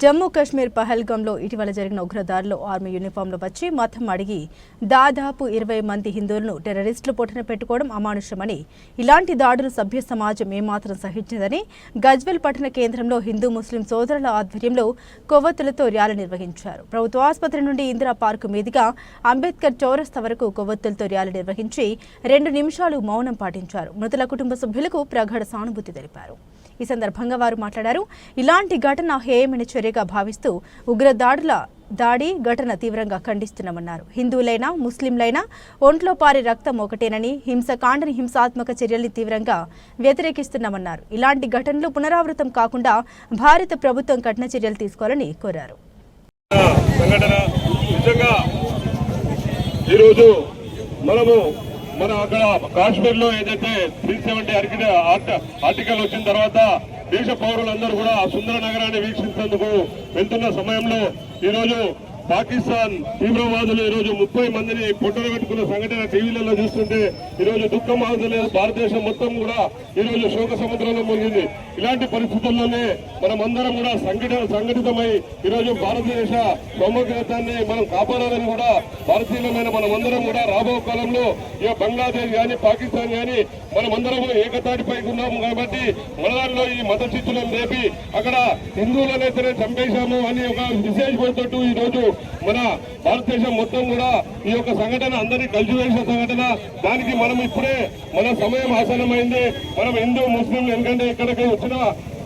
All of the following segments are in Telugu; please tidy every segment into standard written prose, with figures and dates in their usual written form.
జమ్మూ కాశ్మీర్ పహల్గాంలో ఇటీవల జరిగిన ఉగ్రదాడిలో ఆర్మీ యూనిఫామ్లో వచ్చి మతం అడిగి దాదాపు 20 మంది హిందువులను టెర్రరిస్టులు పొట్టన పెట్టుకోవడం అమానుషమని, ఇలాంటి దాడులు సభ్య సమాజం ఏమాత్రం సహించదని గజ్వెల్ పట్టణ కేంద్రంలో హిందూ ముస్లిం సోదరుల ఆధ్వర్యంలో కొవ్వొత్తులతో ర్యాలీ నిర్వహించారు. ప్రభుత్వ ఆసుపత్రి నుండి ఇందిరా పార్కు మీదుగా అంబేద్కర్ చౌరస్తా వరకు కొవ్వొత్తులతో ర్యాలీ నిర్వహించి 2 నిమిషాలు మౌనం పాటించారు. మృతుల కుటుంబ సభ్యులకు ప్రగాఢ సానుభూతి తెలిపారు. ఈ సందర్భంగా వారు మాట్లాడారు. ఇలాంటి ఘటన హేయమైన చర్యగా భావిస్తూ ఉగ్రదాడుల ఘటన తీవ్రంగా ఖండిస్తున్నామన్నారు. హిందువులైనా ముస్లింలైనా ఒంట్లో పారే రక్తం ఒకటేనని, హింసకాండని హింసాత్మక చర్యల్ని తీవ్రంగా వ్యతిరేకిస్తున్నామన్నారు. ఇలాంటి ఘటనలు పునరావృతం కాకుండా భారత ప్రభుత్వం కఠిన చర్యలు తీసుకోవాలని కోరారు. మన అక్కడ కాశ్మీర్ లో ఏదైతే 370 ఆర్టికల్ వచ్చిన తర్వాత దేశ పౌరులందరూ కూడా ఆ సుందర నగరాన్ని వీక్షించేందుకు వెళ్తున్న సమయంలో ఈరోజు పాకిస్తాన్ తీవ్రవాదులు ఈరోజు 30 మందిని పొట్టలు పెట్టుకున్న సంఘటన టీవీలలో చూస్తుంటే ఈరోజు దుఃఖం ఆగలేదు. భారతదేశం మొత్తం కూడా ఈరోజు శోక సముద్రంలో మునిగింది. ఇలాంటి పరిస్థితుల్లోనే మనమందరం కూడా సంఘటితమై ఈరోజు భారతదేశ సమగ్రతాన్ని మనం కాపాడాలని కూడా భారతీయులమైన మనమందరం కూడా రాబో కాలంలో ఇక బంగ్లాదేశ్ కానీ పాకిస్తాన్ కానీ మనమందరం ఏకతాటిపై ఉన్నాము. కాబట్టి మన దానిలో ఈ మత చిచ్చులను రేపి అక్కడ హిందువులనైతేనే చంపేశాము అని ఒక విశేషపడుతూ ఈ రోజు మన భారతదేశం మొత్తం కూడా ఈ యొక్క సంఘటన అందరినీ కలిసివేసిన సంఘటన. దానికి మనం ఇప్పుడే మన సమయం ఆసనమైంది. మనం హిందూ ముస్లింలు ఎందుకంటే ఇక్కడికి వచ్చిన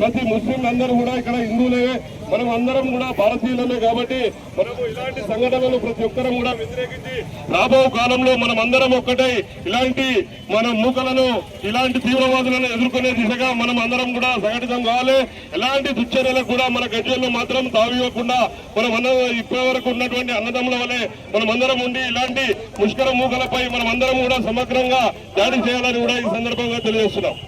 ప్రతి ముస్లింలందరూ కూడా ఇక్కడ హిందువులే, మనం అందరం కూడా భారతీయులమే. కాబట్టి మనము ఇలాంటి సంఘటనలు ప్రతి ఒక్కరం కూడా వ్యతిరేకించి రాబో కాలంలో మనం అందరం ఒక్కటై ఇలాంటి మన మూకలను ఇలాంటి తీవ్రవాదులను ఎదుర్కొనే దిశగా మనం అందరం కూడా సంఘటితం కావాలి. ఎలాంటి దుశ్చర్యలకు కూడా మన గజ్వెల్లో మాత్రం తావివ్వకుండా మనం ఇప్పటి వరకు ఉన్నటువంటి అన్నదమ్ముల వల్లే మనం అందరం ఉండి ఇలాంటి ముష్కర మూకలపై మనం అందరం కూడా సమగ్రంగా దాడి చేయాలని కూడా ఈ సందర్భంగా తెలియజేస్తున్నాం.